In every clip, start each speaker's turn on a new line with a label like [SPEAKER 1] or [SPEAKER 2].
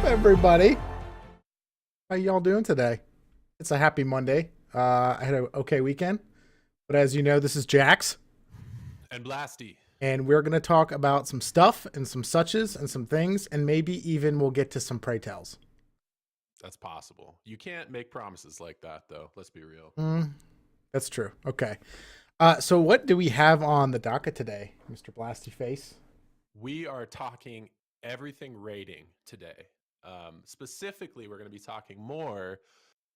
[SPEAKER 1] everybody? How y'all doing today? It's a happy Monday. I had an okay weekend, but as you know, this is Jax,
[SPEAKER 2] And Blasty.
[SPEAKER 1] and we're going to talk about some stuff and some suches and some things, and maybe even we'll get to some pray tells.
[SPEAKER 2] That's possible. You can't make promises like that, though. Let's be real.
[SPEAKER 1] Mm, that's true. Okay. So what do we have on the docket today, Mr. Blasty Face?
[SPEAKER 2] We are talking everything rating today. Specifically, we're going to be talking more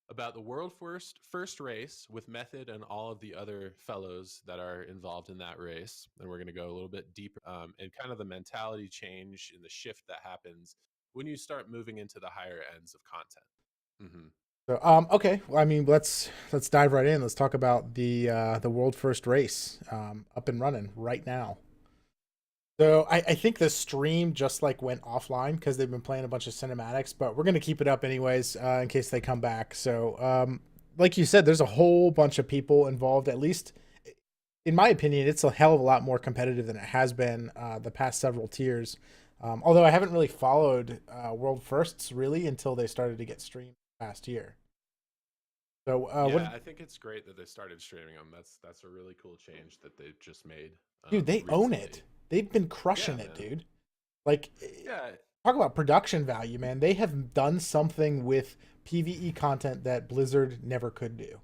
[SPEAKER 2] about the world first race with Method and all of the other fellows that are involved in that race. And we're going to go a little bit deeper and kind of the mentality change and the shift that happens when you start moving into the higher ends of content. Mm-hmm.
[SPEAKER 1] So, okay. Well, I mean, let's dive right in. Let's talk about the world first race, up and running right now. So I think the stream just like went offline because they've been playing a bunch of cinematics, but we're gonna keep it up anyways in case they come back. So like you said, there's a whole bunch of people involved. At least in my opinion, it's a hell of a lot more competitive than it has been the past several tiers. Although I haven't really followed World Firsts really until they started to get streamed last year. So what,
[SPEAKER 2] Yeah, I think it's great that they started streaming them. That's a really cool change that they've just made
[SPEAKER 1] dude? They own it.
[SPEAKER 2] recently.
[SPEAKER 1] They've been
[SPEAKER 2] Yeah,
[SPEAKER 1] crushing it,
[SPEAKER 2] man.
[SPEAKER 1] dude. Like
[SPEAKER 2] Yeah,
[SPEAKER 1] talk about production value, man. They have done something with PvE content that Blizzard never could do.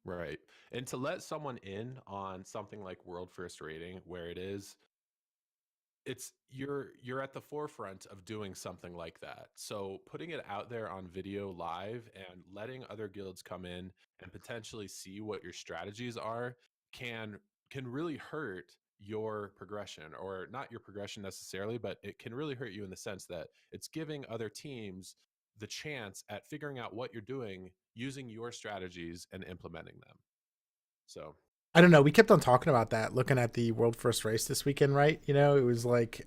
[SPEAKER 2] right. And to let someone in on something like World First Rating, where it's you're at the forefront of doing something like that. So putting it out there on video live and letting other guilds come in and potentially see what your strategies are can can really hurt your progression, or not your progression necessarily, but it can really hurt you in the sense that it's giving other teams the chance at figuring out what you're doing using your strategies and implementing them. So
[SPEAKER 1] I don't know. We kept on talking about that, looking at the world first race this weekend, right? You know, it's like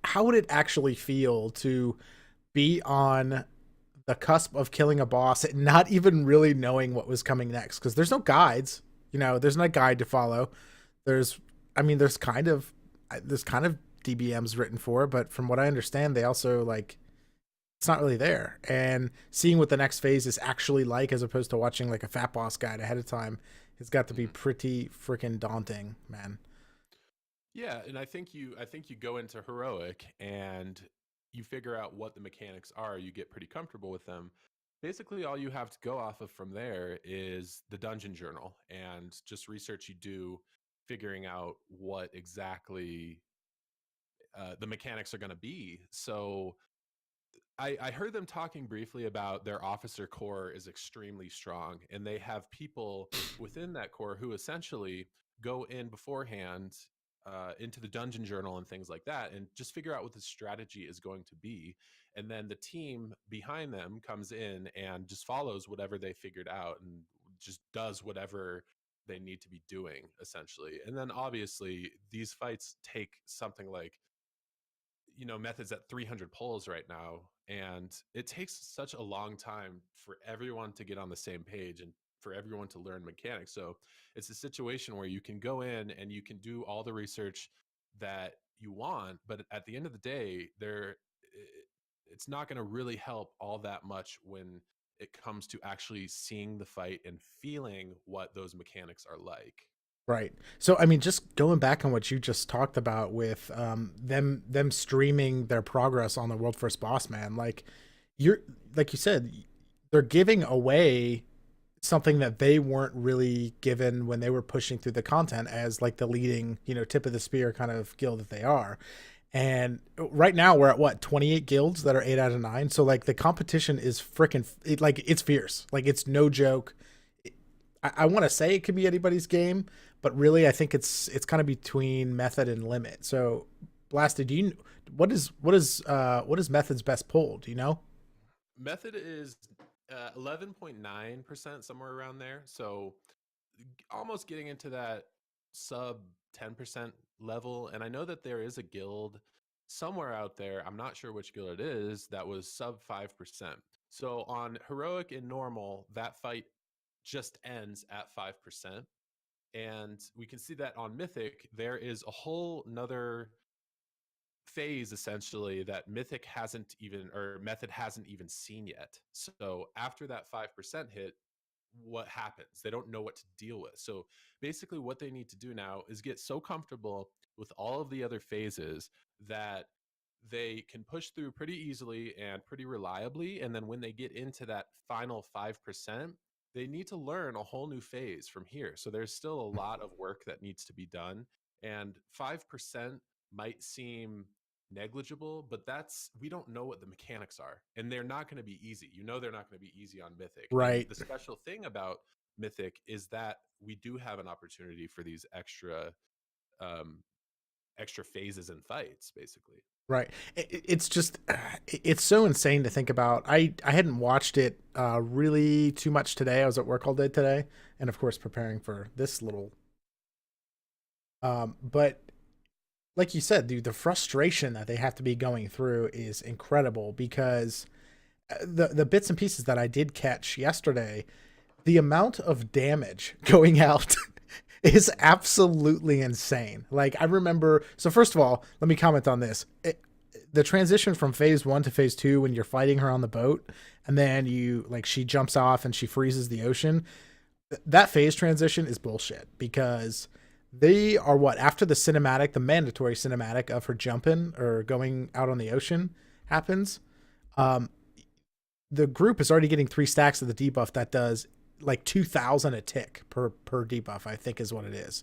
[SPEAKER 1] how would it actually feel to be on the cusp of killing a boss and not even really knowing what was coming next? Because there's no guides. You know, there's no guide to follow. There's, I mean, there's kind of DBMs written for, but from what I understand, they also like it's not really there. And seeing what the next phase is actually like, as opposed to watching like a Fat Boss guide ahead of time, has got to be
[SPEAKER 2] mhm.
[SPEAKER 1] pretty freaking daunting, man.
[SPEAKER 2] Yeah, and I think you go into heroic and you figure out what the mechanics are, you get pretty comfortable with them. Basically all you have to go off of from there is the dungeon journal and just research you do figuring out what exactly the mechanics are going to be. So I heard them talking briefly about their officer core is extremely strong, and they have people within that core who essentially go in beforehand into the dungeon journal and things like that, and just figure out what the strategy is going to be. And then the team behind them comes in and just follows whatever they figured out and just does whatever they need to be doing, essentially. And then obviously, these fights take something like methods at 300 polls right now, and it takes such a long time for everyone to get on the same page and for everyone to learn mechanics. So it's a situation where you can go in and you can do all the research that you want, but at the end of the day it's not going to really help all that much when it comes to actually seeing the fight and feeling what those mechanics are like.
[SPEAKER 1] Right. So I mean, just going back on what you just talked about with them streaming their progress on the world first boss, man. You're like you said, they're giving away something that they weren't really given when they were pushing through the content as like the leading, you know, tip of the spear kind of guild that they are. And right now we're at what 28 guilds that are 8 out of 9. So like the competition is freaking like it's fierce. Like it's no joke. I want to say it could be anybody's game, but really I think it's kind of between method and limit. So Blasted, do you what is method's best pull? Do you know?
[SPEAKER 2] Method is 11.9%, somewhere around there. So almost getting into that sub 10% level. And I know that there is a guild somewhere out there, I'm not sure which guild it is, that was sub 5%. So on heroic and normal, that fight just ends at 5%. And we can see that on mythic, there is a whole another phase essentially that Mythic hasn't even, or Method hasn't even seen yet. So after that 5% hit, what happens? They don't know what to deal with. So basically, what they need to do now is get so comfortable with all of the other phases that they can push through pretty easily and pretty reliably. And then when they get into that final 5%, they need to learn a whole new phase from here. So there's still a lot of work that needs to be done. And 5% might seem negligible, but we don't know what the mechanics are. And they're not going to be easy. You know, they're not going to be easy on Mythic. And
[SPEAKER 1] Right.
[SPEAKER 2] the special thing about Mythic is that we do have an opportunity for these um, extra phases and fights, basically.
[SPEAKER 1] Right. It's just it's so insane to think about. I hadn't watched it really too much today. I was at work all day today, and of course preparing for this little. But like you said, dude, the frustration that they have to be going through is incredible because the bits and pieces that I did catch yesterday, the amount of damage going out is absolutely insane. Like I remember, so first of all, let me comment on this. The transition from phase 1 to phase 2 when you're fighting her on the boat and then she jumps off and she freezes the ocean. That phase transition is bullshit because they are after the cinematic, the mandatory cinematic of her jumping or going out on the ocean happens. The group is already getting 3 stacks of the debuff that does like 2,000 a tick per debuff, I think is what it is.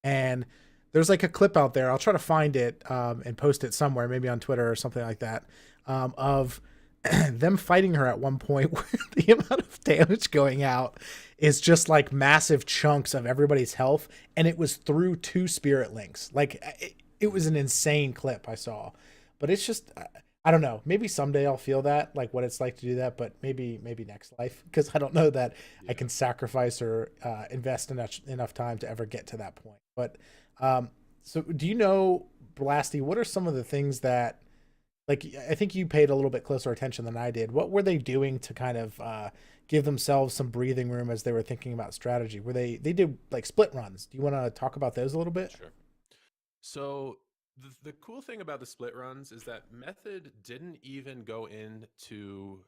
[SPEAKER 1] And there's like a clip out there. I'll try to find it and post it somewhere, maybe on Twitter or something like that, of them fighting her at one point where the amount of damage going out is just like massive chunks of everybody's health. And it was through 2 spirit links. Like it was an insane clip I saw, but it's just, I don't know. Maybe someday I'll feel that, like what it's like to do that, but maybe next life, because I don't know that I can sacrifice or invest enough time to ever get to that point. But so do you know, Blasty, what are some of the things that, like, I think you paid a little bit closer attention than I did. What were they doing to kind of give themselves some breathing room as they were thinking about strategy? Were they did like split runs? Do you want to talk about those a little bit?
[SPEAKER 2] Sure. So the cool thing about the split runs is that Method didn't even go into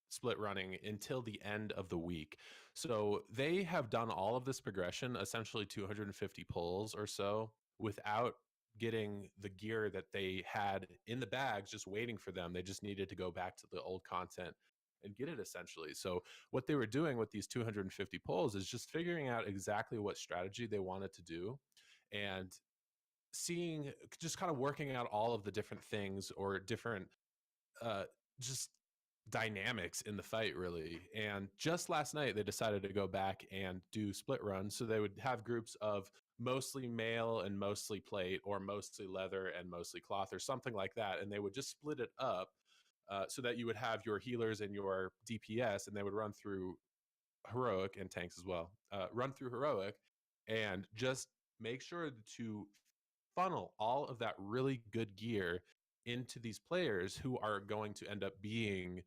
[SPEAKER 2] split running until the end of the week. So they have done all of this progression, essentially 250 pulls or so, without getting the gear that they had in the bags just waiting for them. They just needed to go back to the old content and get it essentially. So what they were doing with these 250 pulls is just figuring out exactly what strategy they wanted to do and seeing, just kind of working out all of the different things or different uh just dynamics in the fight, really. And just last night they decided to go back and do split runs, so they would have groups of mostly mail and mostly plate, or mostly leather and mostly cloth, or something like that, and they would just split it up so that you would have your healers and your DPS, and they would run through heroic, and tanks as well, run through heroic and just make sure to funnel all of that really good gear into these players who are going to end up being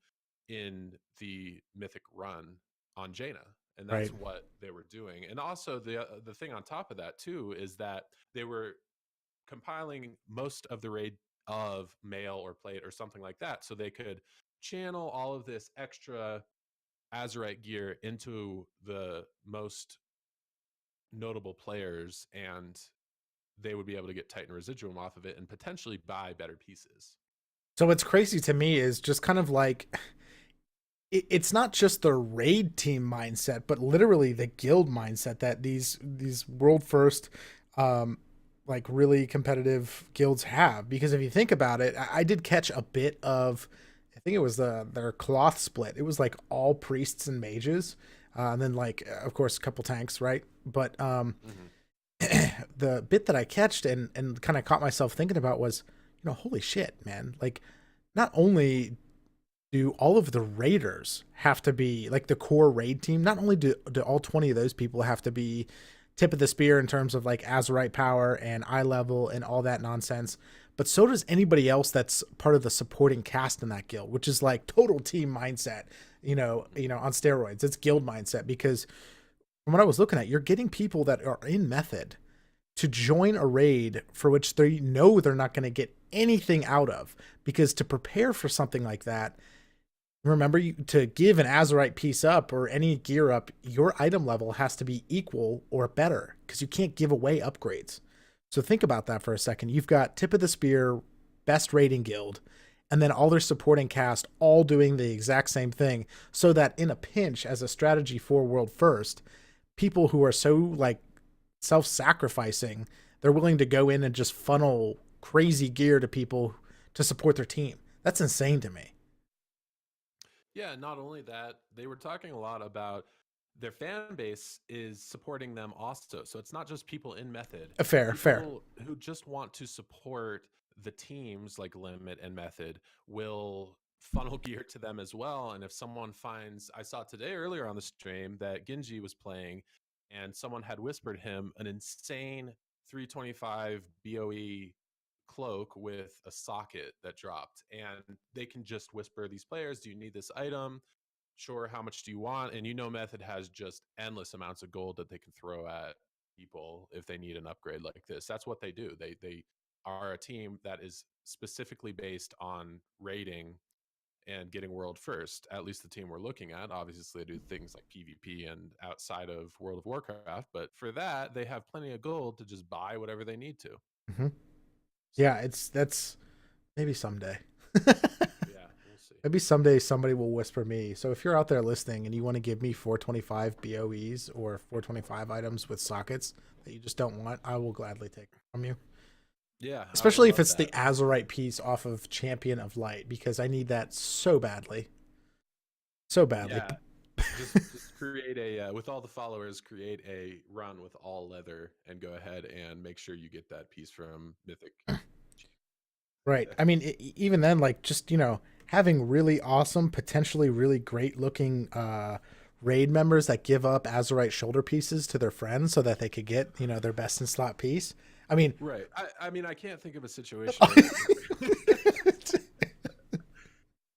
[SPEAKER 2] in the Mythic run on Jaina. And
[SPEAKER 1] Right.
[SPEAKER 2] that's what they were doing. And also the thing on top of that too is that they were compiling most of the raid of mail or plate or something like that, so they could channel all of this extra Azerite gear into the most notable players, and they would be able to get Titan Residuum off of it and potentially buy better pieces.
[SPEAKER 1] So what's crazy to me is just kind of like it's not just the raid team mindset, but literally the guild mindset that these world first, like really competitive guilds have. Because if you think about it, I did catch a bit of, I think it was their cloth split. It was like all priests and mages, and then like of course a couple tanks, right? But the bit that I catched and kind of caught myself thinking about was, holy shit, man! Like, not only do all of the raiders have to be like the core raid team, not only do all 20 of those people have to be tip of the spear in terms of like Azerite power and eye level and all that nonsense, but so does anybody else that's part of the supporting cast in that guild, which is like total team mindset, on steroids. It's guild mindset, because from what I was looking at, you're getting people that are in Method to join a raid for which they know they're not going to get anything out of. Because to prepare for something like that, remember, to give an Azerite piece up or any gear up, your item level has to be equal or better because you can't give away upgrades. So think about that for a second. You've got Tip of the Spear, best rating guild, and then all their supporting cast all doing the exact same thing. So that in a pinch, as a strategy for World First, people who are so like self-sacrificing, they're willing to go in and just funnel crazy gear to people to support their team. That's insane to me.
[SPEAKER 2] Yeah, not only that, they were talking a lot about their fan base is supporting them also. So it's not just people in Method,
[SPEAKER 1] Fair, fair.
[SPEAKER 2] people who just want to support the teams like Limit and Method will funnel gear to them as well. And if someone finds, I saw today earlier on the stream that Genji was playing and someone had whispered him an insane 325 BOE cloak with a socket that dropped, and they can just whisper these players, do you need this item? Sure, how much do you want? And Method has just endless amounts of gold that they can throw at people if they need an upgrade like this. That's what they do. They are a team that is specifically based on rating and getting world first. At least the team we're looking at. Obviously they do things like PvP and outside of World of Warcraft, but for that they have plenty of gold to just buy whatever they need to.
[SPEAKER 1] Mm-hmm.
[SPEAKER 2] So
[SPEAKER 1] Yeah, that's maybe someday.
[SPEAKER 2] yeah, we'll see.
[SPEAKER 1] Maybe someday somebody will whisper me. So if you're out there listening and you want to give me 425 BOEs or 425 items with sockets that you just don't want, I will gladly take them from you.
[SPEAKER 2] Yeah, I would
[SPEAKER 1] Especially if
[SPEAKER 2] love
[SPEAKER 1] it's the
[SPEAKER 2] that.
[SPEAKER 1] Azerite piece off of Champion of Light, because I need that so badly. So badly.
[SPEAKER 2] Yeah, just create a with all the followers, create a run with all leather, and go ahead and make sure you get that piece from Mythic.
[SPEAKER 1] Right. I mean, even then, like, just, having really awesome, potentially really great looking raid members that give up Azerite shoulder pieces to their friends so that they could get, their best in slot piece. I mean,
[SPEAKER 2] Right. I mean, I can't think of a situation where that's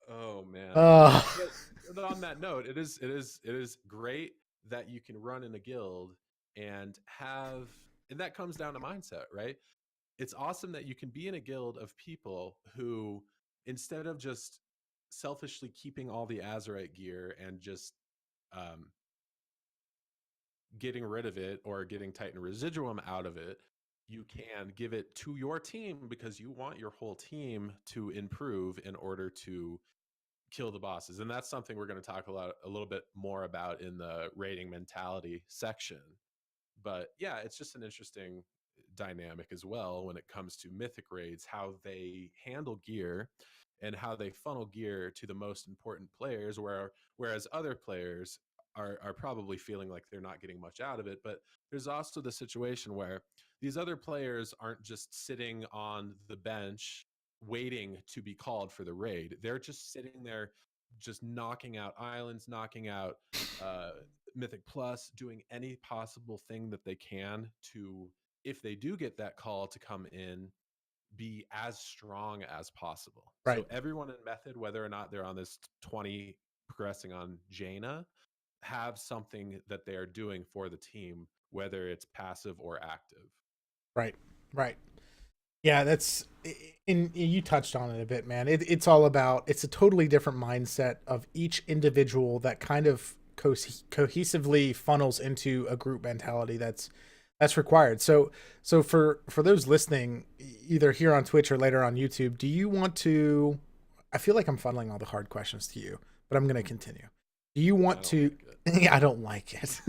[SPEAKER 2] oh man.
[SPEAKER 1] uh,
[SPEAKER 2] But on that note, it is great that you can run in a guild and have, and that comes down to mindset, right? It's awesome that you can be in a guild of people who, instead of just selfishly keeping all the Azerite gear and just um, getting rid of it or getting Titan Residuum out of it, you can give it to your team because you want your whole team to improve in order to kill the bosses. And that's something we're going to talk a little bit more about in the rating mentality section. But yeah, it's just an interesting dynamic as well when it comes to Mythic raids, how they handle gear and how they funnel gear to the most important players, whereas other players are probably feeling like they're not getting much out of it. But there's also the situation where these other players aren't just sitting on the bench waiting to be called for the raid. They're just sitting there just knocking out islands, knocking out Mythic Plus, doing any possible thing that they can to, if they do get that call to come in, be as strong as possible.
[SPEAKER 1] right.
[SPEAKER 2] So everyone in Method, whether or not they're on this 20 progressing on Jaina, have something that they are doing for the team, whether it's passive or active.
[SPEAKER 1] Right. Right. Yeah, that's in you touched on it a bit, man. It's all about, it's a totally different mindset of each individual that kind of cohesively funnels into a group mentality that's required. So for those listening, either here on Twitch or later on YouTube, do you want to? I feel like I'm funneling all the hard questions to you, but I'm going to continue. Do you
[SPEAKER 2] I
[SPEAKER 1] want
[SPEAKER 2] don't
[SPEAKER 1] to?
[SPEAKER 2] like it.
[SPEAKER 1] Yeah, I don't like it.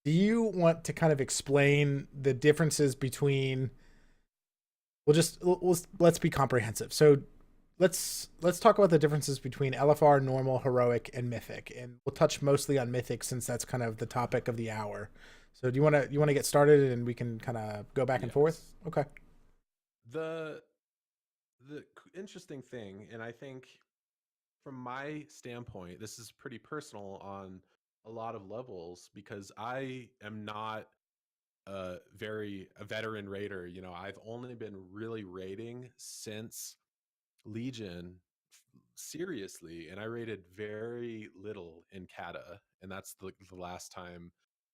[SPEAKER 1] Do you want to kind of explain the differences between, let's be comprehensive. So let's talk about the differences between LFR, normal, heroic, and mythic, and we'll touch mostly on mythic since that's kind of the topic of the hour. So do you want to get started and we can kind of go back and forth?
[SPEAKER 2] Yes.
[SPEAKER 1] Okay.
[SPEAKER 2] The interesting thing, and I think from my standpoint, this is pretty personal on a lot of levels because I am not a veteran raider. I've only been really raiding since Legion seriously, and I rated very little in Kata, and that's the last time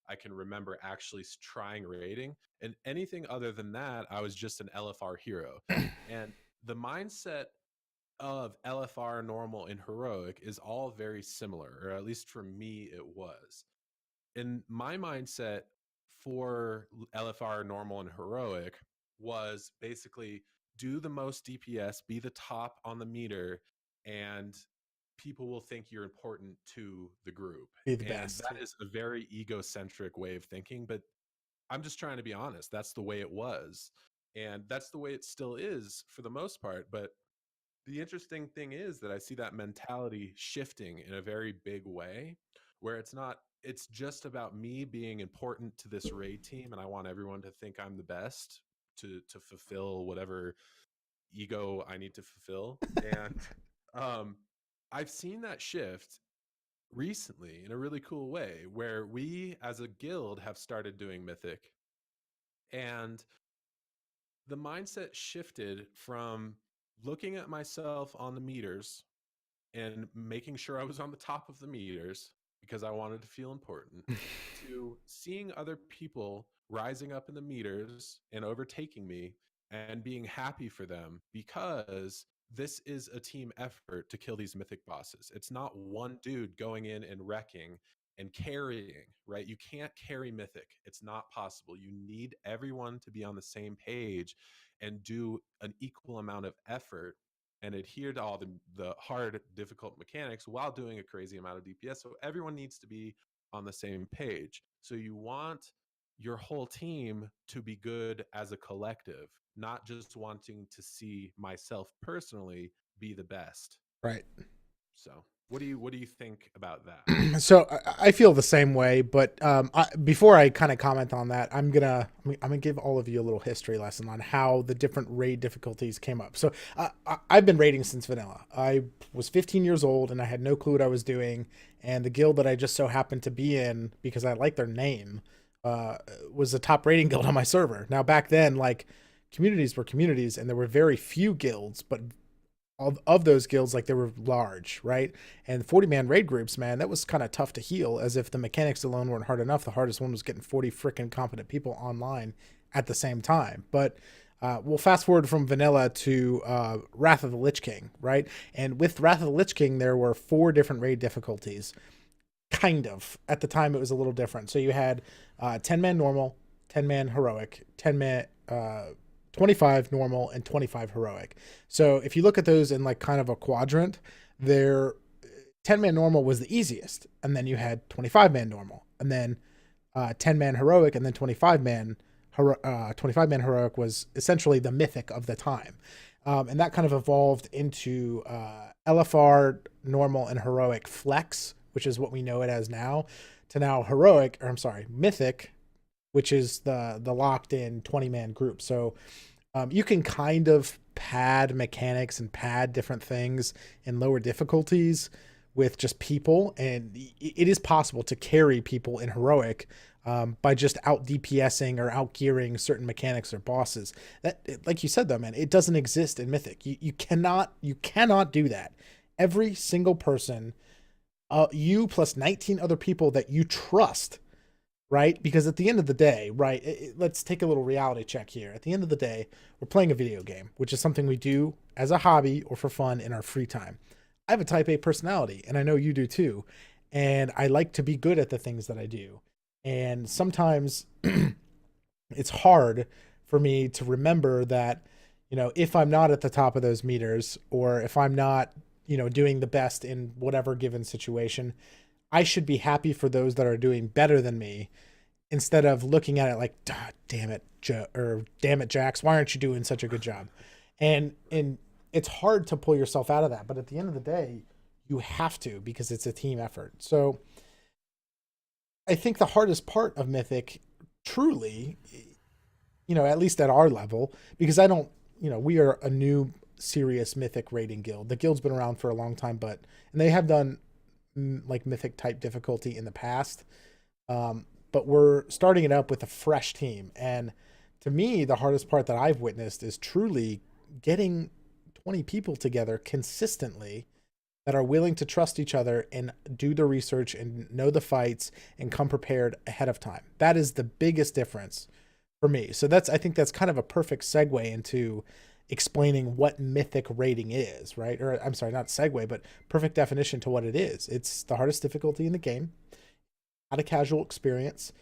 [SPEAKER 2] I can remember actually trying raiding. And anything other than that, I was just an LFR hero. And the mindset of LFR, normal, and heroic is all very similar, or at least for me, it was. And my mindset for LFR, normal, and heroic was basically do the most DPS, be the top on the meter, and people will think you're important to the group.
[SPEAKER 1] Be the
[SPEAKER 2] And
[SPEAKER 1] best.
[SPEAKER 2] that is a very egocentric way of thinking, but I'm just trying to be honest. That's the way it was. And that's the way it still is for the most part. But the interesting thing is that I see that mentality shifting in a very big way where it's just about me being important to this raid team and I want everyone to think I'm the best to fulfill whatever ego I need to fulfill. And um I've seen that shift recently in a really cool way where we as a guild have started doing mythic, and the mindset shifted from looking at myself on the meters and making sure I was on the top of the meters because I wanted to feel important, to seeing other people rising up in the meters and overtaking me and being happy for them because this is a team effort to kill these mythic bosses. It's not one dude going in and wrecking and carrying, right? You can't carry mythic. It's not possible. You need everyone to be on the same page and do an equal amount of effort and adhere to all the hard, difficult mechanics while doing a crazy amount of DPS. So everyone needs to be on the same page. So you want your whole team to be good as a collective, not just wanting to see myself personally be the best.
[SPEAKER 1] Right.
[SPEAKER 2] So what do you think about that?
[SPEAKER 1] So I feel the same way, but before I kind of comment on that, I'm gonna give all of you a little history lesson on how the different raid difficulties came up. So I've been raiding since vanilla. I was 15 years old and I had no clue what I was doing. And the guild that I just so happened to be in because I liked their name was a top raiding guild on my server. Now back then, like communities were communities, and there were very few guilds, but of those guilds, like they were large, right? And 40-man raid groups, man, that was kind of tough to heal, as if the mechanics alone weren't hard enough. The hardest one was getting 40 freaking competent people online at the same time. But we'll fast forward from vanilla to Wrath of the Lich King, right? And with Wrath of the Lich King, there were 4 different raid difficulties. Kind of. At the time, it was a little different. So you had 10-man normal, 10-man heroic, 10-man 25 normal, and 25 heroic. So if you look at those in like kind of a quadrant, their 10-man normal was the easiest, and then you had 25-man normal, and then 10-man heroic, and then 25-man 25-man heroic was essentially the mythic of the time. And that kind of evolved into LFR, normal, and heroic flex, which is what we know it as now, to now heroic, or I'm sorry, mythic, which is the locked in 20-man group. So you can kind of pad mechanics and pad different things in lower difficulties with just people, and it is possible to carry people in heroic by just out DPSing or out gearing certain mechanics or bosses. That, like you said though, man, it doesn't exist in Mythic. You cannot do that. Every single person, you plus 19 other people that you trust, right? Because at the end of the day, right, let's take a little reality check here. At the end of the day, we're playing a video game, which is something we do as a hobby or for fun in our free time. I have a type A personality, and I know you do too. And I like to be good at the things that I do. And sometimes it's hard for me to remember that, you know, if I'm not at the top of those meters, or if I'm not, you know, doing the best in whatever given situation, I should be happy for those that are doing better than me, instead of looking at it like, damn it, damn it, Jax, why aren't you doing such a good job? And it's hard to pull yourself out of that. But at the end of the day, you have to, because it's a team effort. So I think the hardest part of Mythic, truly, you know, at least at our level, because I don't, you know, we are a new serious Mythic raiding guild. The guild's been around for a long time, and they have done like Mythic type difficulty in the past. But we're starting it up with a fresh team. And to me, the hardest part that I've witnessed is truly getting 20 people together consistently that are willing to trust each other and do the research and know the fights and come prepared ahead of time. That is the biggest difference for me. So I think that's kind of a perfect segue into explaining what mythic rating is, right? Or I'm sorry, not segue, but perfect definition to what it is. It's the hardest difficulty in the game, not a casual experience.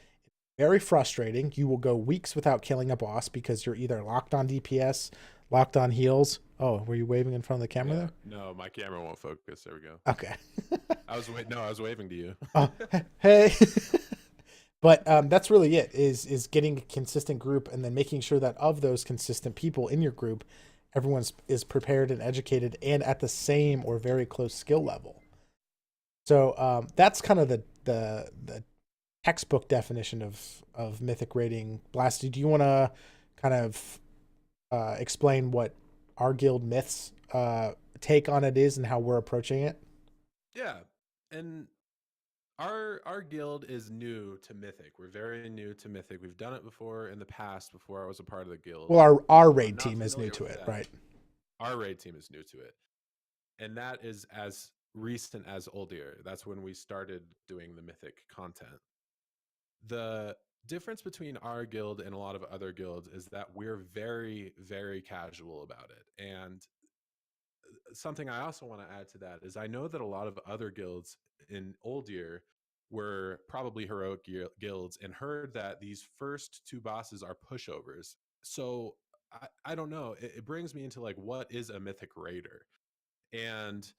[SPEAKER 1] Very frustrating. You will go weeks without killing a boss because you're either locked on DPS, locked on heals. Oh, were you waving in front of the camera
[SPEAKER 2] Yeah.
[SPEAKER 1] there?
[SPEAKER 2] No, my camera won't focus. There we go.
[SPEAKER 1] Okay.
[SPEAKER 2] I was waving to you.
[SPEAKER 1] Oh, hey. But that's really it, is getting a consistent group and then making sure that of those consistent people in your group, everyone's is prepared and educated and at the same or very close skill level. So that's kind of the textbook definition of mythic rating. Blasty, do you want to kind of explain what our guild myths take on it is and how we're approaching it?
[SPEAKER 2] Yeah. And our guild is new to Mythic. We're very new to Mythic. We've done it before in the past before I was a part of the guild.
[SPEAKER 1] Well, our
[SPEAKER 2] I'm
[SPEAKER 1] raid
[SPEAKER 2] not
[SPEAKER 1] team is new
[SPEAKER 2] familiar
[SPEAKER 1] to
[SPEAKER 2] with
[SPEAKER 1] it,
[SPEAKER 2] that.
[SPEAKER 1] right?
[SPEAKER 2] Our raid team is new to it. And that is as recent as Oldir. That's when we started doing the Mythic content. The difference between our guild and a lot of other guilds is that we're very, very casual about it. And something I also want to add to that is I know that a lot of other guilds in Oldir were probably heroic guilds and heard that these first two bosses are pushovers. So I don't know. It brings me into like, what is a mythic raider? And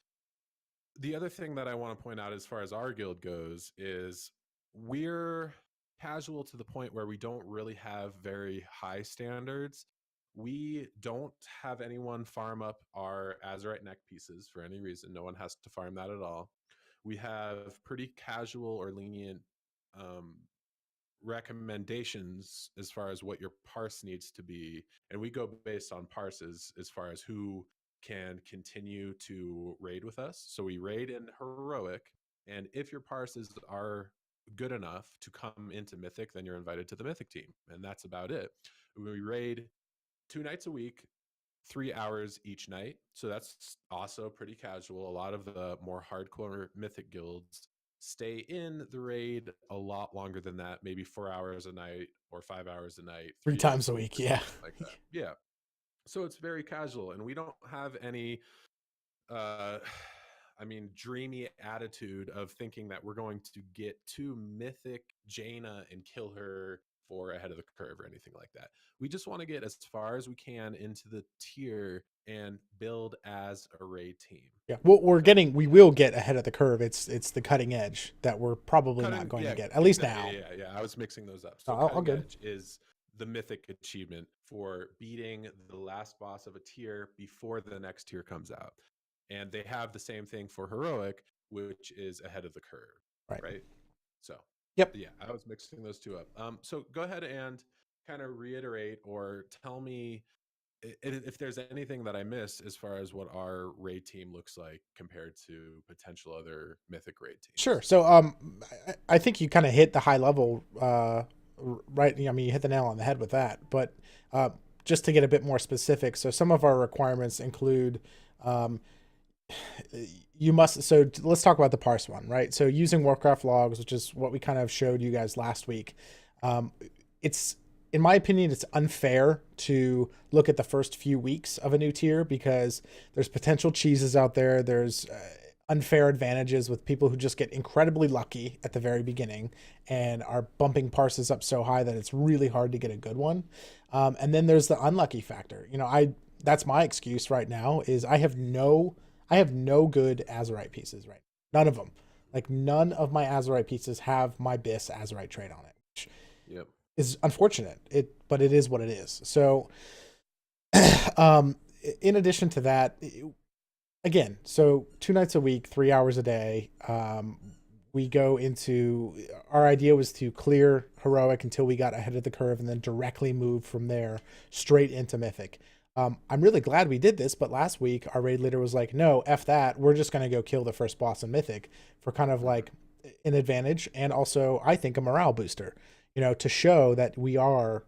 [SPEAKER 2] the other thing that I want to point out as far as our guild goes is we're casual to the point where we don't really have very high standards. We don't have anyone farm up our Azurite neck pieces for any reason. No one has to farm that at all. We have pretty casual or lenient um, recommendations as far as what your parse needs to be. And we go based on parses as far as who can continue to raid with us. So we raid in heroic. And if your parses are good enough to come into mythic, then you're invited to the mythic team. And that's about it. We raid 2 nights a week, 3 hours each night. So that's also pretty casual. A lot of the more hardcore mythic guilds stay in the raid a lot longer than that, maybe 4 hours a night or 5 hours a night,
[SPEAKER 1] Three
[SPEAKER 2] 3 days
[SPEAKER 1] times a week,
[SPEAKER 2] or
[SPEAKER 1] yeah.
[SPEAKER 2] something like that. Yeah. So it's very casual, and we don't have any uh I mean, dreamy attitude of thinking that we're going to get to mythic Jaina and kill her for ahead of the curve or anything like that. We just want to get as far as we can into the tier and build as a raid team.
[SPEAKER 1] Yeah. Well, we will get ahead of the curve. It's the cutting edge that we're probably not going to get, at least now.
[SPEAKER 2] Yeah. I was mixing those up. So
[SPEAKER 1] All
[SPEAKER 2] cutting
[SPEAKER 1] good.
[SPEAKER 2] edge is the mythic achievement for beating the last boss of a tier before the next tier comes out. And they have the same thing for heroic, which is ahead of the curve. Right. So
[SPEAKER 1] Yep.
[SPEAKER 2] yeah, I was mixing those two up. So go ahead and kind of reiterate or tell me if there's anything that I missed as far as what our raid team looks like compared to potential other mythic raid teams.
[SPEAKER 1] Sure. So I think you kind of hit the high level right. I mean, you hit the nail on the head with that. But just to get a bit more specific, so some of our requirements include you must. So let's talk about the parse one, right? So using Warcraft logs, which is what we kind of showed you guys last week. It's, in my opinion, it's unfair to look at the first few weeks of a new tier because there's potential cheeses out there. There's unfair advantages with people who just get incredibly lucky at the very beginning and are bumping parses up so high that it's really hard to get a good one. And then there's the unlucky factor. You know, that's my excuse right now is I have no good Azurite pieces, right? None of them. Like none of my Azurite pieces have my BIS Azurite trait on it, which is unfortunate. But it is what it is. So, in addition to that, again, so 2 nights a week, 3 hours a day. We go into, our idea was to clear heroic until we got ahead of the curve and then directly move from there straight into mythic. I'm really glad we did this, but last week our raid leader was like, no, F that. We're just going to go kill the first boss in mythic for kind of like an advantage. And also I think a morale booster, you know, to show that we are,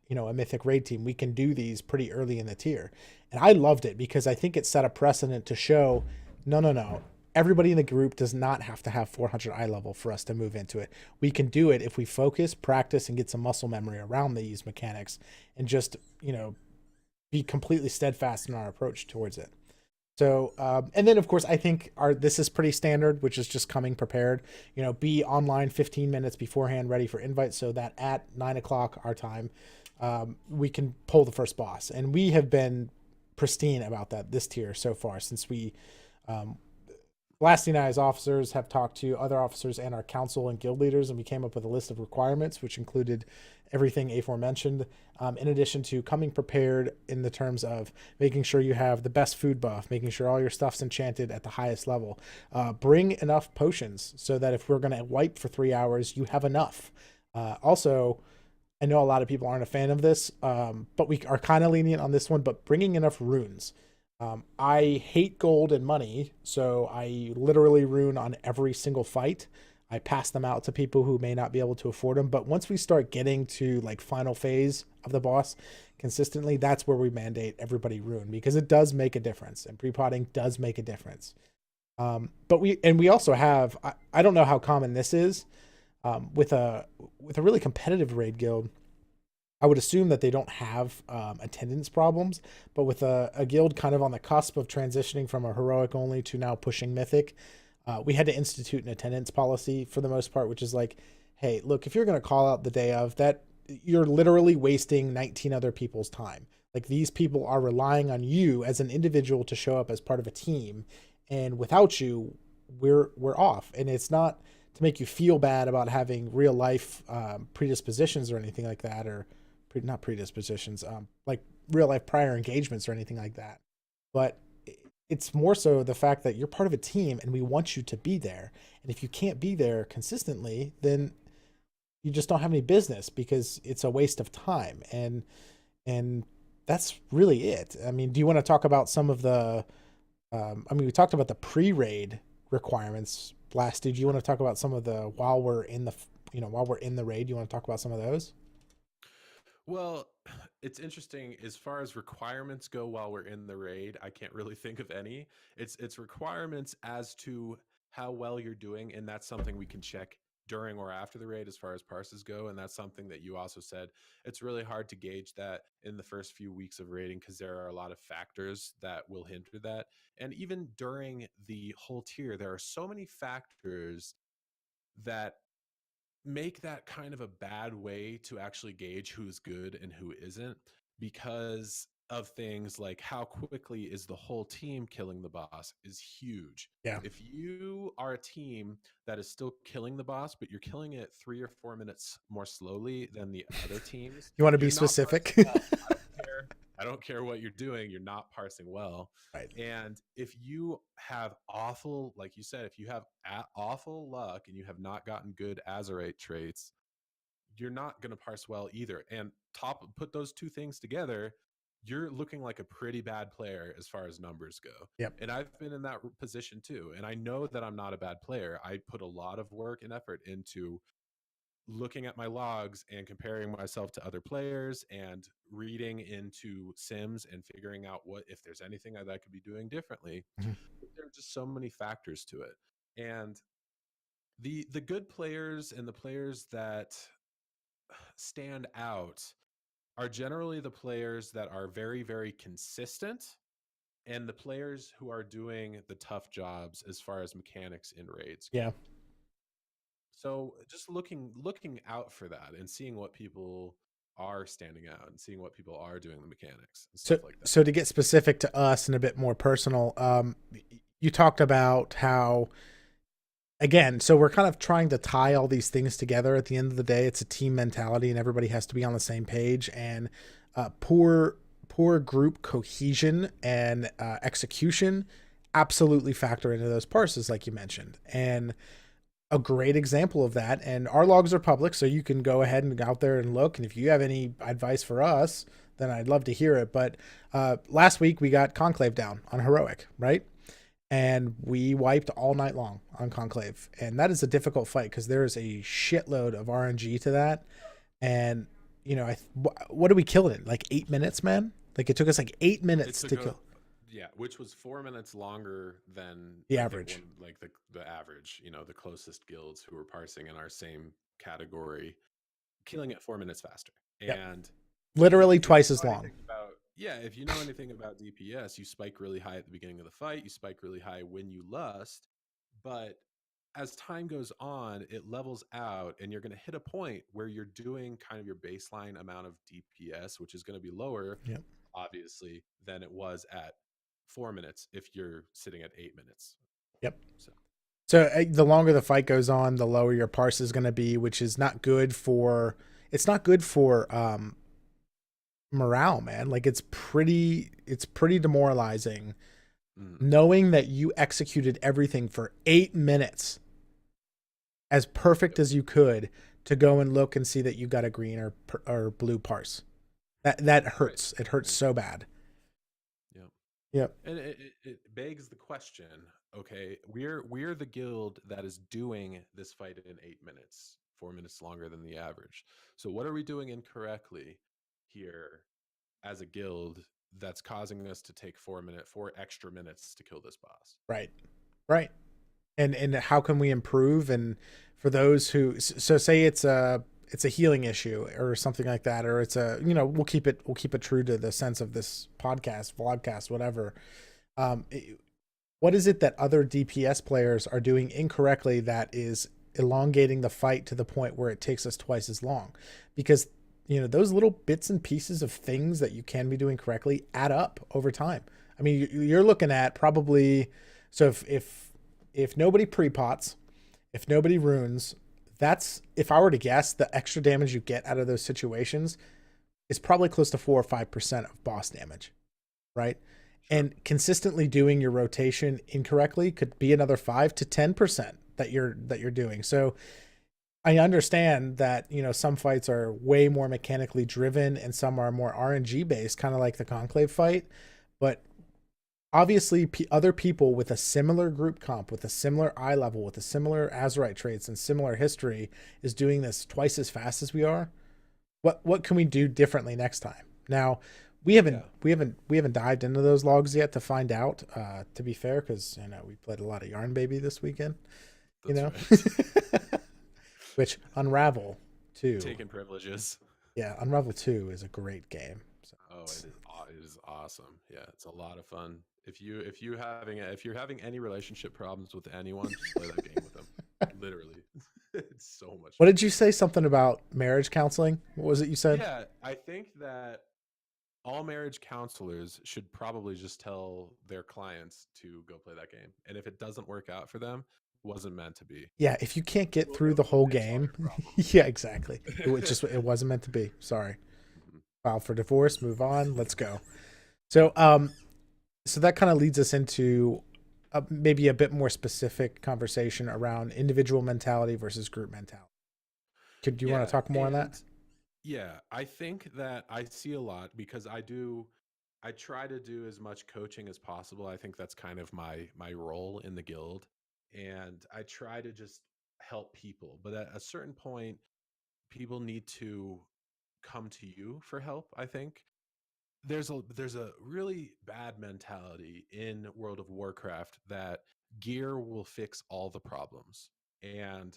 [SPEAKER 1] you know, a mythic raid team. We can do these pretty early in the tier. And I loved it because I think it set a precedent to show, no. everybody in the group does not have to have 400 eye level for us to move into it. We can do it if we focus, practice, and get some muscle memory around these mechanics, and just, be completely steadfast in our approach towards it. So, and then of course, I think this is pretty standard, which is just coming prepared. Be online 15 minutes beforehand, ready for invites, so that at 9 o'clock our time, we can pull the first boss. And we have been pristine about that this tier so far, since we, Blasty and I as officers have talked to other officers and our council and guild leaders, and we came up with a list of requirements, which included everything aforementioned, in addition to coming prepared in the terms of making sure you have the best food buff, making sure all your stuff's enchanted at the highest level. Bring enough potions so that if we're going to wipe for 3 hours, you have enough. Also, I know a lot of people aren't a fan of this, but we are kind of lenient on this one, but bringing enough runes. I hate gold and money, so I literally rune on every single fight. I pass them out to people who may not be able to afford them. But once we start getting to like final phase of the boss consistently, that's where we mandate everybody rune, because it does make a difference, and pre-potting does make a difference. But we also have, I don't know how common this is, with a really competitive raid guild. I would assume that they don't have attendance problems, but with a guild kind of on the cusp of transitioning from a heroic only to now pushing mythic, we had to institute an attendance policy for the most part, which is like, hey, look, if you're going to call out the day of that, you're literally wasting 19 other people's time. Like, these people are relying on you as an individual to show up as part of a team, and without you, we're off. And it's not to make you feel bad about having real life predispositions or anything like that, or not predispositions, like real life prior engagements or anything like that. But it's more so the fact that you're part of a team and we want you to be there. And if you can't be there consistently, then you just don't have any business, because it's a waste of time. And that's really it. I mean, do you want to talk about some of the, we talked about the pre-raid requirements. Blasty, do you want to talk about some of the, while we're in the raid, you want to talk about some of those?
[SPEAKER 2] Well, it's interesting as far as requirements go while we're in the raid. I can't really think of any. It's requirements as to how well you're doing, and that's something we can check during or after the raid as far as parses go. And that's something that you also said. It's really hard to gauge that in the first few weeks of raiding, because there are a lot of factors that will hinder that. And even during the whole tier, there are so many factors that make that kind of a bad way to actually gauge who's good and who isn't, because of things like how quickly is the whole team killing the boss is huge.
[SPEAKER 1] Yeah.
[SPEAKER 2] If you are a team that is still killing the boss, but you're killing it 3 or 4 minutes more slowly than the other teams,
[SPEAKER 1] You want to be
[SPEAKER 2] you're not
[SPEAKER 1] specific?
[SPEAKER 2] parsing well. I don't care what you're doing, you're not parsing well.
[SPEAKER 1] Right.
[SPEAKER 2] And if you have awful, like you said, if you have awful luck and you have not gotten good Azerite traits, you're not going to parse well either. And put those two things together, you're looking like a pretty bad player as far as numbers go.
[SPEAKER 1] Yep.
[SPEAKER 2] And I've been in that position too. And I know that I'm not a bad player. I put a lot of work and effort into looking at my logs and comparing myself to other players and reading into sims and figuring out what, if there's anything that I could be doing differently.
[SPEAKER 1] Mhm.
[SPEAKER 2] There are just so many factors to it. And the good players and the players that stand out are generally the players that are very, very consistent, and the players who are doing the tough jobs as far as mechanics in raids.
[SPEAKER 1] Yeah.
[SPEAKER 2] So just looking out for that and seeing what people are standing out and seeing what people are doing the mechanics and stuff like that.
[SPEAKER 1] So to get specific to us and a bit more personal, you talked about how, again, so we're kind of trying to tie all these things together. At the end of the day, it's a team mentality and everybody has to be on the same page, and poor group cohesion and execution absolutely factor into those parses, like you mentioned. And a great example of that, and our logs are public, so you can go ahead and go out there and look, and if you have any advice for us, then I'd love to hear it. But last week we got Conclave down on Heroic, right? And we wiped all night long on Conclave, and that is a difficult fight because there is a shitload of RNG to that. And what do we kill it in? Like 8 minutes, man? Like, it took us like 8 minutes to kill.
[SPEAKER 2] Yeah, which was 4 minutes longer than
[SPEAKER 1] The
[SPEAKER 2] I think
[SPEAKER 1] average.
[SPEAKER 2] one like the average, the closest guilds who were parsing in our same category, killing it 4 minutes faster.
[SPEAKER 1] Yep.
[SPEAKER 2] And
[SPEAKER 1] Literally
[SPEAKER 2] if you
[SPEAKER 1] twice
[SPEAKER 2] know
[SPEAKER 1] as long.
[SPEAKER 2] anything about yeah, if you know anything about DPS, you spike really high at the beginning of the fight, you spike really high when you lust, but as time goes on, it levels out and you're going to hit a point where you're doing kind of your baseline amount of DPS, which is going to be lower,
[SPEAKER 1] Yep.
[SPEAKER 2] obviously, than it was at 4 minutes if you're sitting at 8 minutes.
[SPEAKER 1] Yep.
[SPEAKER 2] So,
[SPEAKER 1] So the longer the fight goes on, the lower your parse is going to be, which is not good for. It's not good for morale, man. Like it's pretty demoralizing
[SPEAKER 2] mm,
[SPEAKER 1] knowing that you executed everything for 8 minutes as perfect
[SPEAKER 2] yep,
[SPEAKER 1] as you could to go and look and see that you got a green or blue parse. That
[SPEAKER 2] right,
[SPEAKER 1] hurts. It hurts
[SPEAKER 2] right,
[SPEAKER 1] so bad.
[SPEAKER 2] yep.
[SPEAKER 1] Yep.
[SPEAKER 2] And it begs the question. Okay, we're the guild that is doing this fight in 8 minutes, 4 minutes longer than the average. So what are we doing incorrectly here as a guild that's causing us to take 4 extra minutes to kill this boss?
[SPEAKER 1] Right. Right. And how can we improve? And for those who, so say it's a healing issue or something like that, or it's a, we'll keep it true to the sense of this podcast, vlogcast, whatever. Um, what is it that other DPS players are doing incorrectly that is elongating the fight to the point where it takes us twice as long? Because those little bits and pieces of things that you can be doing correctly add up over time. I mean, you're looking at probably, so if nobody pre-pots, if nobody runes, that's, if I were to guess, the extra damage you get out of those situations is probably close to 4 or 5% of boss damage, right?
[SPEAKER 2] Sure.
[SPEAKER 1] And consistently doing your rotation incorrectly could be another 5 to 10% that you're doing. So I understand that some fights are way more mechanically driven and some are more RNG based, kind of like the Conclave fight, but obviously other people with a similar group comp, with a similar eye level, with a similar Azurite traits and similar history is doing this twice as fast as we are. What can we do differently next time? Now,
[SPEAKER 2] Yeah,
[SPEAKER 1] we haven't dived into those logs yet to find out. To be fair, because we played a lot of Yarn Baby this weekend. You
[SPEAKER 2] that's
[SPEAKER 1] know,
[SPEAKER 2] right.
[SPEAKER 1] which Unravel 2,
[SPEAKER 2] Taking privileges.
[SPEAKER 1] yeah, Unravel 2 is a great game. So
[SPEAKER 2] Oh, it is awesome. Yeah, it's a lot of fun. If you're having any relationship problems with anyone, just play that game with them. Literally, it's so much
[SPEAKER 1] what
[SPEAKER 2] fun.
[SPEAKER 1] did you say? Something about marriage counseling? What was it you said?
[SPEAKER 2] Yeah, I think that all marriage counselors should probably just tell their clients to go play that game, and if it doesn't work out for them, it wasn't meant to be.
[SPEAKER 1] Yeah, if you can't get through
[SPEAKER 2] It
[SPEAKER 1] the
[SPEAKER 2] will
[SPEAKER 1] whole
[SPEAKER 2] fix all
[SPEAKER 1] game,
[SPEAKER 2] your problems.
[SPEAKER 1] yeah, exactly.
[SPEAKER 2] Mhm.
[SPEAKER 1] It wasn't meant to be. Sorry. File for divorce. Move on. Let's go. So so that kind of leads us into maybe a bit more specific conversation around individual mentality versus group mentality. Could you want to
[SPEAKER 2] Yeah,
[SPEAKER 1] talk more on that?
[SPEAKER 2] and yeah, I think that I see a lot because I try to do as much coaching as possible. I think that's kind of my role in the guild, and I try to just help people. But at a certain point, people need to come to you for help, I think. There's a really bad mentality in World of Warcraft that gear will fix all the problems. And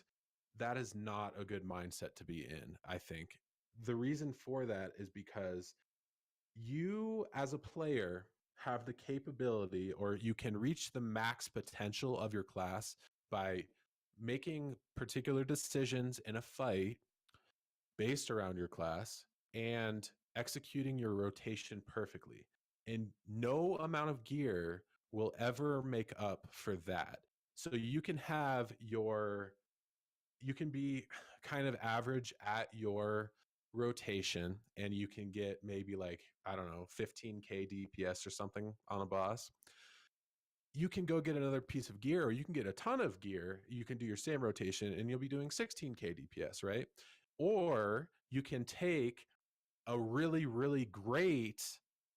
[SPEAKER 2] that is not a good mindset to be in, I think. The reason for that is because you as a player have the capability or you can reach the max potential of your class by making particular decisions in a fight based around your class and executing your rotation perfectly. And no amount of gear will ever make up for that. So you can be kind of average at your rotation and you can get maybe like, I don't know, 15k DPS or something on a boss. You can go get another piece of gear or you can get a ton of gear. You can do your same rotation and you'll be doing 16k DPS, right? Or you can take a really, really great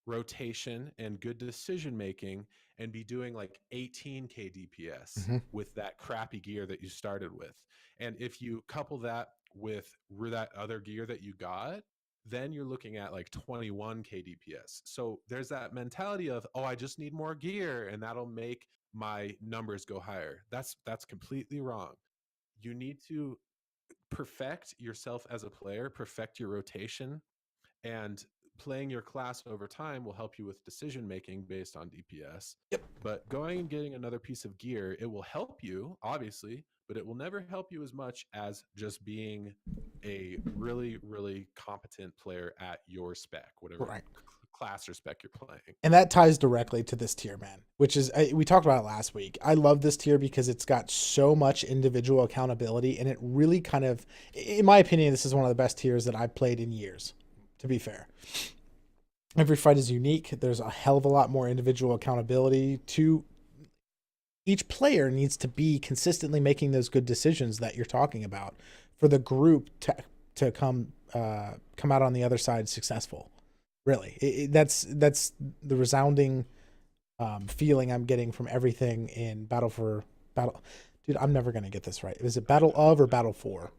[SPEAKER 2] rotation and good decision making and be doing like 18k DPS
[SPEAKER 1] Hmm.
[SPEAKER 2] with that crappy gear that you started with. And if you couple that with that other gear that you got, then you're looking at like 21k DPS. So there's that mentality of, oh, I just need more gear and that'll make my numbers go higher. That's completely wrong. You need to perfect yourself as a player, perfect your rotation, and playing your class over time will help you with decision making based on DPS.
[SPEAKER 1] Yep.
[SPEAKER 2] But going and getting another piece of gear, it will help you, obviously, but it will never help you as much as just being a really, really competent player at your spec, whatever
[SPEAKER 1] Right.
[SPEAKER 2] class or spec you're playing.
[SPEAKER 1] And that ties directly to this tier, man, which is, we talked about it last week. I love this tier because it's got so much individual accountability, and it really kind of, in my opinion, this is one of the best tiers that I've played in years, to be fair. Every fight is unique. There's a hell of a lot more individual accountability to each player needs to be consistently making those good decisions that you're talking about for the group to come out on the other side successful. Really, that's the resounding feeling I'm getting from everything in Battle. Dude, I'm never gonna get this right. Is it Battle of or Battle for?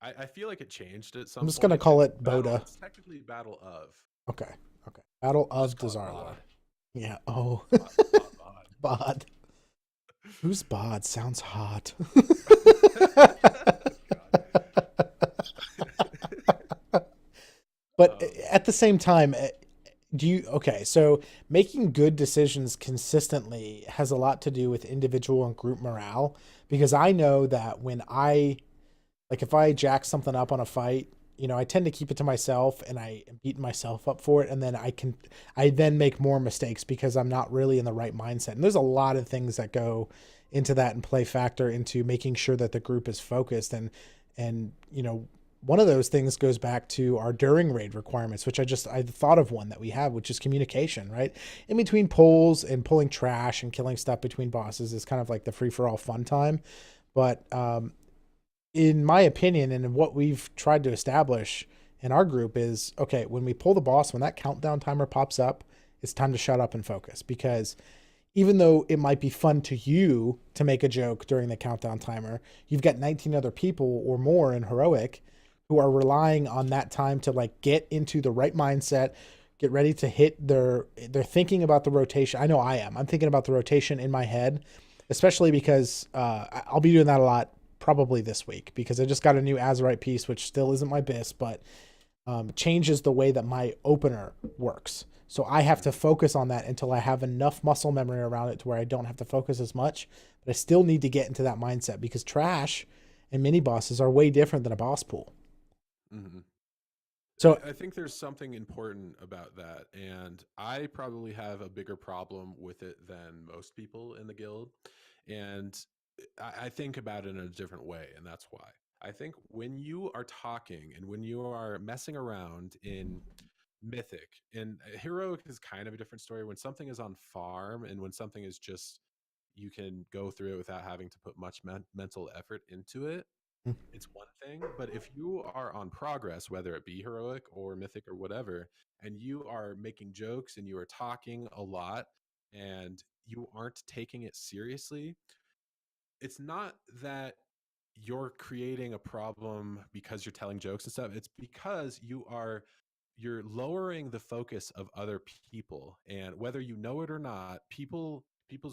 [SPEAKER 2] I feel like it changed at some
[SPEAKER 1] I'm just
[SPEAKER 2] point.
[SPEAKER 1] gonna call it
[SPEAKER 2] Battle,
[SPEAKER 1] Boda.
[SPEAKER 2] it's technically Battle of.
[SPEAKER 1] Okay, okay. Battle of
[SPEAKER 2] Just call it
[SPEAKER 1] Dazarla.
[SPEAKER 2] Bod.
[SPEAKER 1] Yeah. Oh,
[SPEAKER 2] Bod.
[SPEAKER 1] Bod. Who's Bod? Sounds hot. But at the same time, do you, okay, so making good decisions consistently has a lot to do with individual and group morale, because I know that when like if I jack something up on a fight, I tend to keep it to myself and I beat myself up for it. And then I then make more mistakes because I'm not really in the right mindset. And there's a lot of things that go into that and play factor into making sure that the group is focused. And, one of those things goes back to our during raid requirements, which I thought of one that we have, which is communication, right? In between pulls and pulling trash and killing stuff between bosses is kind of like the free for all fun time. But, in my opinion, and what we've tried to establish in our group is, okay, when we pull the boss, when that countdown timer pops up, it's time to shut up and focus, because even though it might be fun to you to make a joke during the countdown timer, you've got 19 other people or more in heroic who are relying on that time to like get into the right mindset, get ready to hit they're thinking about the rotation. I know I am. I'm thinking about the rotation in my head, especially because I'll be doing that a lot probably this week, because I just got a new Azerite piece, which still isn't my BIS, but changes the way that my opener works. So I have to focus on that until I have enough muscle memory around it to where I don't have to focus as much. But I still need to get into that mindset, because trash and mini bosses are way different than a boss pool.
[SPEAKER 2] Mm-hmm.
[SPEAKER 1] So
[SPEAKER 2] I think there's something important about that, and I probably have a bigger problem with it than most people in the guild. And I think about it in a different way, and that's why. I think when you are talking and when you are messing around in Mythic, and Heroic is kind of a different story. When something is on farm and when something is just, you can go through it without having to put much mental effort into it, it's one thing. But if you are on progress, whether it be heroic or mythic or whatever, and you are making jokes and you are talking a lot and you aren't taking it seriously, it's not that you're creating a problem because you're telling jokes and stuff. It's because you're lowering the focus of other people, and whether you know it or not, people's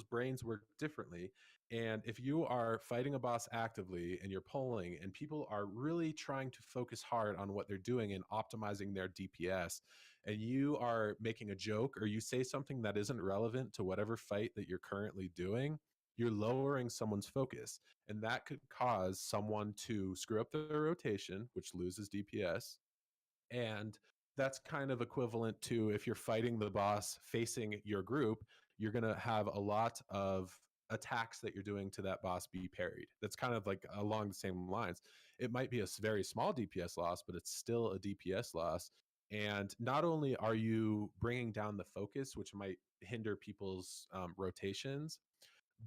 [SPEAKER 2] brains work differently. And if you are fighting a boss actively and you're pulling and people are really trying to focus hard on what they're doing and optimizing their DPS, and you are making a joke or you say something that isn't relevant to whatever fight that you're currently doing, you're lowering someone's focus, and that could cause someone to screw up their rotation, which loses DPS. And that's kind of equivalent to, if you're fighting the boss facing your group, you're going to have a lot of attacks that you're doing to that boss be parried. That's kind of like along the same lines. It might be a very small DPS loss, but it's still a DPS loss. And not only are you bringing down the focus, which might hinder people's rotations,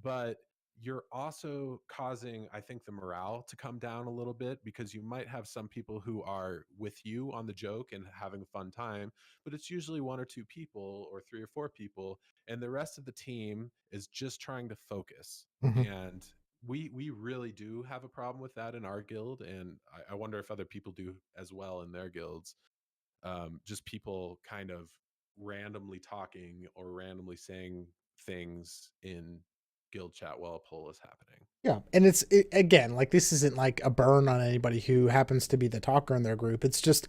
[SPEAKER 2] but you're also causing, I think, the morale to come down a little bit, because you might have some people who are with you on the joke and having a fun time, but it's usually one or two people or three or four people, and the rest of the team is just trying to focus.
[SPEAKER 1] mhm.
[SPEAKER 2] And we really do have a problem with that in our guild, and I wonder if other people do as well in their guilds. just people kind of randomly talking or randomly saying things in guild chat while a poll is happening.
[SPEAKER 1] Yeah, and again, like this isn't like a burn on anybody who happens to be the talker in their group. It's just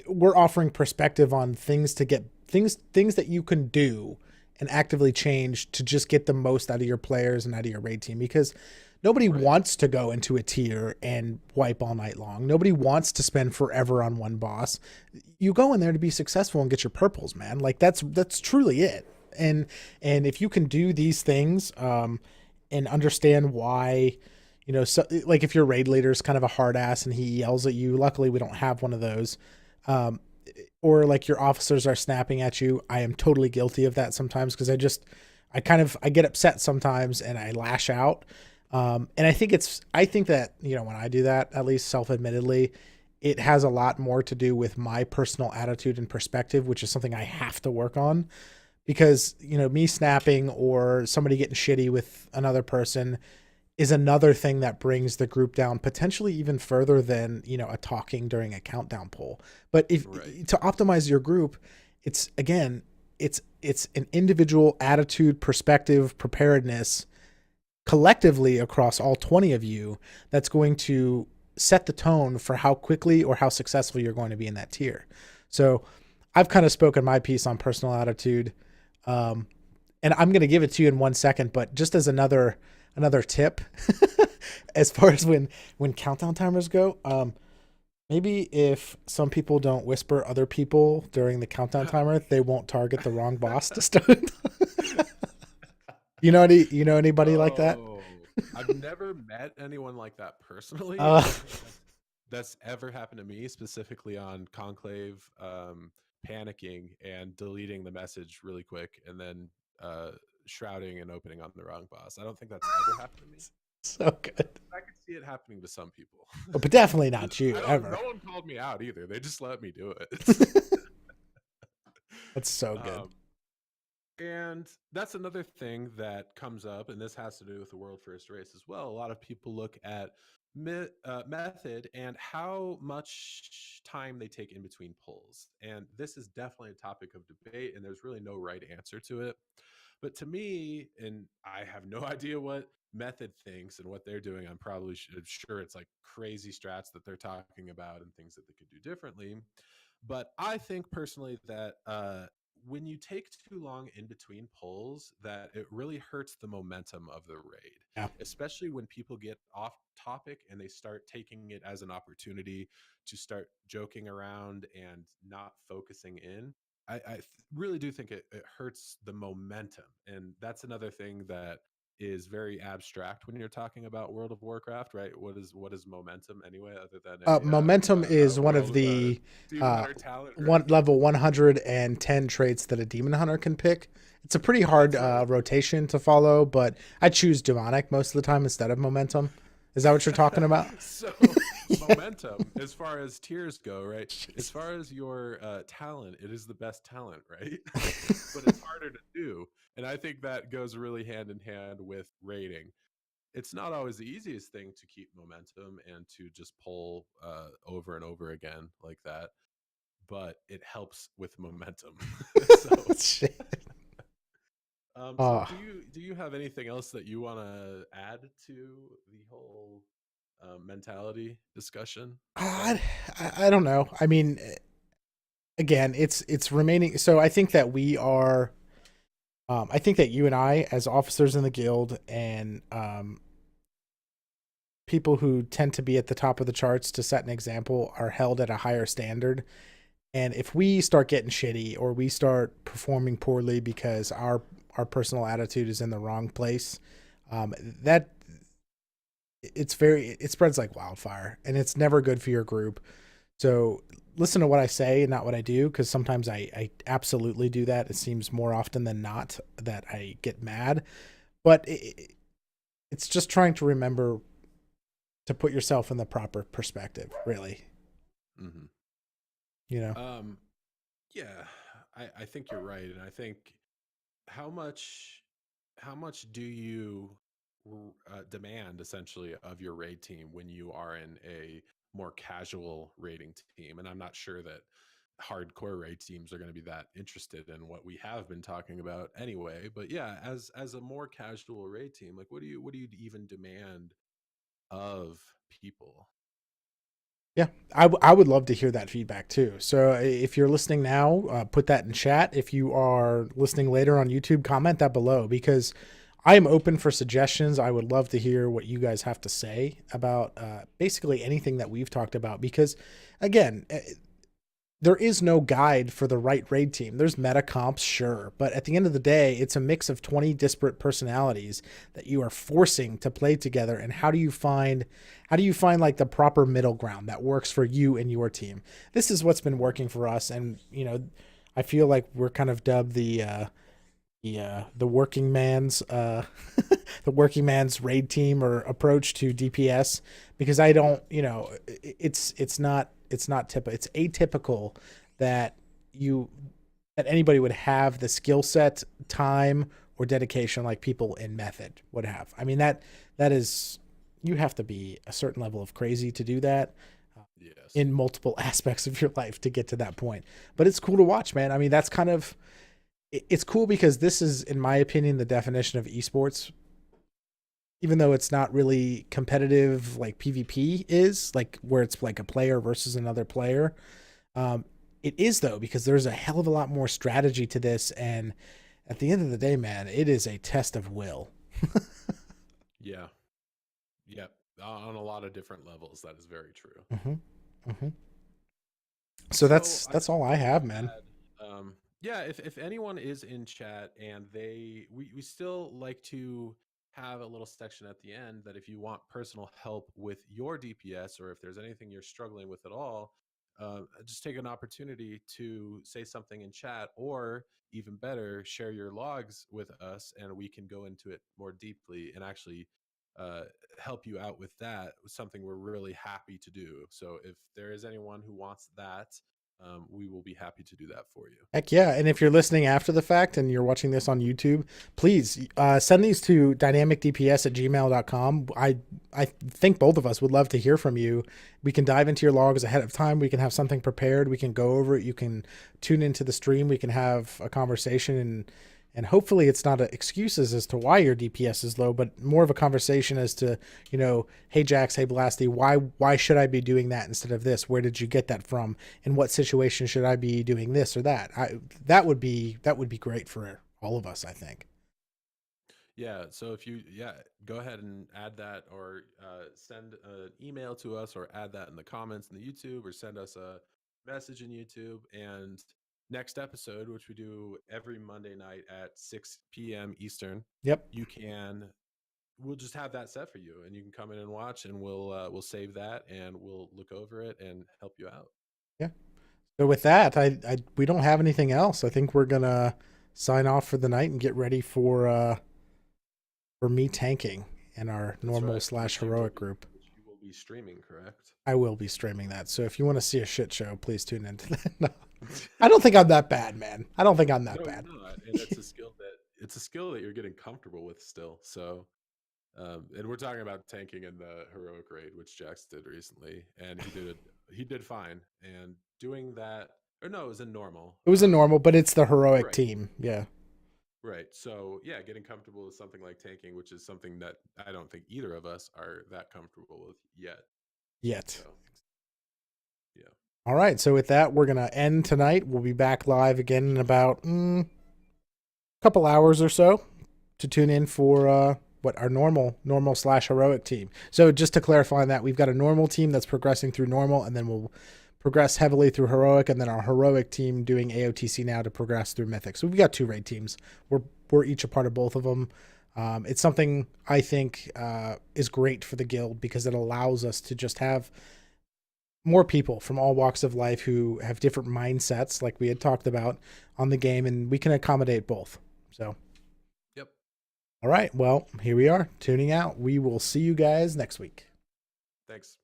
[SPEAKER 1] we're offering perspective on things to get things that you can do and actively change to just get the most out of your players and out of your raid team, because nobody
[SPEAKER 2] Right.
[SPEAKER 1] wants to go into a tier and wipe all night long. Nobody wants to spend forever on one boss. You go in there to be successful and get your purples, man. Like that's truly it. And if you can do these things, and understand why, so like if your raid leader is kind of a hard ass and he yells at you, luckily we don't have one of those. um or like your officers are snapping at you. I am totally guilty of that sometimes, because I get upset sometimes and I lash out. And I think that, when I do that, at least self-admittedly, it has a lot more to do with my personal attitude and perspective, which is something I have to work on. Because, me snapping or somebody getting shitty with another person is another thing that brings the group down potentially even further than, a talking during a countdown poll. But if
[SPEAKER 2] Right.
[SPEAKER 1] to optimize your group, it's again, it's an individual attitude, perspective, preparedness collectively across all 20 of you that's going to set the tone for how quickly or how successful you're going to be in that tier. So I've kind of spoken my piece on personal attitude. Um, and I'm going to give it to you in 1 second, but just as another tip, as far as when countdown timers go, maybe if some people don't whisper other people during the countdown timer, they won't target the wrong boss to start. Anybody like that?
[SPEAKER 2] Oh, I've never met anyone like that personally. I
[SPEAKER 1] Uh,
[SPEAKER 2] don't think that's ever happened to me, specifically on Conclave, panicking and deleting the message really quick and then uh, shrouding and opening on the wrong boss. I don't think that's ever happened to me.
[SPEAKER 1] so good,
[SPEAKER 2] I could see it happening to some people.
[SPEAKER 1] but definitely not you
[SPEAKER 2] I don't.
[SPEAKER 1] ever.
[SPEAKER 2] No one called me out either. They just let me do it.
[SPEAKER 1] That's so good.
[SPEAKER 2] um, And that's another thing that comes up, and this has to do with the world first race as well. A lot of people look at method and how much time they take in between pulls. And this is definitely a topic of debate, and there's really no right answer to it. But to me, and I have no idea what method thinks and what they're doing, I'm probably sure it's like crazy strats that they're talking about and things that they could do differently. But I think personally that when you take too long in between pulls, that it really hurts the momentum of the raid,
[SPEAKER 1] Yeah.
[SPEAKER 2] especially when people get off topic and they start taking it as an opportunity to start joking around and not focusing in. I really do think it hurts the momentum. And that's another thing that is very abstract when you're talking about World of Warcraft, right? What is momentum anyway, other than
[SPEAKER 1] Momentum is
[SPEAKER 2] a
[SPEAKER 1] one of
[SPEAKER 2] world
[SPEAKER 1] the
[SPEAKER 2] demon
[SPEAKER 1] uh,
[SPEAKER 2] hunter talent,
[SPEAKER 1] one
[SPEAKER 2] right?
[SPEAKER 1] level 110 traits that a demon hunter can pick. It's a pretty hard
[SPEAKER 2] That's it.
[SPEAKER 1] rotation to follow, but I choose demonic most of the time instead of momentum. Is that what you're talking about?
[SPEAKER 2] So
[SPEAKER 1] Yeah.
[SPEAKER 2] momentum, as far as tiers go, right? As
[SPEAKER 1] Jeez.
[SPEAKER 2] far as your talent, it is the best talent, right? But it's harder to do, and I think that goes really hand in hand with rating. It's not always the easiest thing to keep momentum and to just pull over and over again like that, but it helps with momentum. so
[SPEAKER 1] Shit.
[SPEAKER 2] so
[SPEAKER 1] Oh,
[SPEAKER 2] do you have anything else that you want to add to the whole mentality discussion,
[SPEAKER 1] I,
[SPEAKER 2] Kevin?
[SPEAKER 1] I don't know. I mean, again, it's remaining. So I think that we are. I think that you and I, as officers in the guild, and people who tend to be at the top of the charts to set an example, are held at a higher standard. And if we start getting shitty or we start performing poorly because our personal attitude is in the wrong place, that it spreads like wildfire, and it's never good for your group. So listen to what I say and not what I do, because sometimes I absolutely do that. It seems more often than not that I get mad, but it's just trying to remember to put yourself in the proper perspective, really.
[SPEAKER 2] Hmm.
[SPEAKER 1] You know,
[SPEAKER 2] Um, yeah, I think you're right, and I think how much how much do you demand essentially of your raid team when you are in a more casual raiding team? And I'm not sure that hardcore raid teams are going to be that interested in what we have been talking about anyway. But yeah, as a more casual raid team, like what do you even demand of people?
[SPEAKER 1] Yeah, I would love to hear that feedback too. So if you're listening now, put that in chat. If you are listening later on YouTube, comment that below, because I am open for suggestions. I would love to hear what you guys have to say about basically anything that we've talked about, because again, there is no guide for the right raid team. There's meta comps, sure, but at the end of the day, it's a mix of 20 disparate personalities that you are forcing to play together. And how do you find like the proper middle ground that works for you and your team? This is what's been working for us, and you know, I feel like we're kind of dubbed the working man's the working man's raid team or approach to DPS, because I don't, you know, it's not typical. It's atypical that anybody would have the skill set, time, or dedication like people in Method would have. I mean, that is, you have to be a certain level of crazy to do that
[SPEAKER 2] Yes.
[SPEAKER 1] in multiple aspects of your life to get to that point. But it's cool to watch, man. I mean, that's kind of, it's cool because this is, in my opinion, the definition of esports. Even though it's not really competitive like PvP is, like where it's like a player versus another player. It is though, because there's a hell of a lot more strategy to this, and at the end of the day, man, it is a test of will.
[SPEAKER 2] Yeah. Yep. On a lot of different levels, that is very true.
[SPEAKER 1] Mm-hmm. Mm-hmm. So that's all I have, man.
[SPEAKER 2] Yeah, if anyone is in chat and we still like to have a little section at the end that if you want personal help with your DPS, or if there's anything you're struggling with at all, just take an opportunity to say something in chat, or even better, share your logs with us and we can go into it more deeply and actually uh, help you out with that. Something we're really happy to do. So if there is anyone who wants that, we will be happy to do that for you.
[SPEAKER 1] Heck yeah. And if you're listening after the fact and you're watching this on YouTube, please send these to dynamicdps@gmail.com. I think both of us would love to hear from you. We can dive into your logs ahead of time. We can have something prepared. We can go over it. You can tune into the stream. We can have a conversation, and hopefully it's not excuses as to why your DPS is low, but more of a conversation as to, you know, hey Jax, hey Blasty, why should I be doing that instead of this? Where did you get that from? In what situation should I be doing this or that? That would be great for all of us, I think.
[SPEAKER 2] Yeah. So if you, go ahead and add that, or send an email to us, or add that in the comments in the YouTube, or send us a message in YouTube. And next episode, which we do every Monday night at 6 p.m. Eastern,
[SPEAKER 1] Yep.
[SPEAKER 2] we'll just have that set for you, and you can come in and watch, and we'll save that and we'll look over it and help you out.
[SPEAKER 1] Yeah. So with that, we don't have anything else. I think we're gonna sign off for the night and get ready for me tanking in our normal / heroic group.
[SPEAKER 2] Which you will be streaming, correct?
[SPEAKER 1] I will be streaming that. So if you want to see a shit show, please tune into that. No. I don't think I'm that bad, man. I don't think I'm that bad.
[SPEAKER 2] Not. And it's a skill that you're getting comfortable with still. So, and we're talking about tanking in the heroic raid, which Jax did recently, and he did fine. And doing that, or no, it was a normal.
[SPEAKER 1] It was a normal, but it's the heroic
[SPEAKER 2] right.
[SPEAKER 1] team. Yeah.
[SPEAKER 2] Right. So yeah, getting comfortable with something like tanking, which is something that I don't think either of us are that comfortable with yet. So, yeah.
[SPEAKER 1] All right. So with that, we're gonna end tonight. We'll be back live again in about a couple hours or so to tune in for what our normal / heroic team. So just to clarify on that, we've got a normal team that's progressing through normal, and then we'll progress heavily through heroic, and then our heroic team doing AOTC now to progress through mythic. So we've got 2 raid teams. We're each a part of both of them. It's something I think is great for the guild, because it allows us to just have more people from all walks of life who have different mindsets, like we had talked about on the game, and we can accommodate both. So,
[SPEAKER 2] yep.
[SPEAKER 1] All right. Well, here we are tuning out. We will see you guys next week.
[SPEAKER 2] Thanks.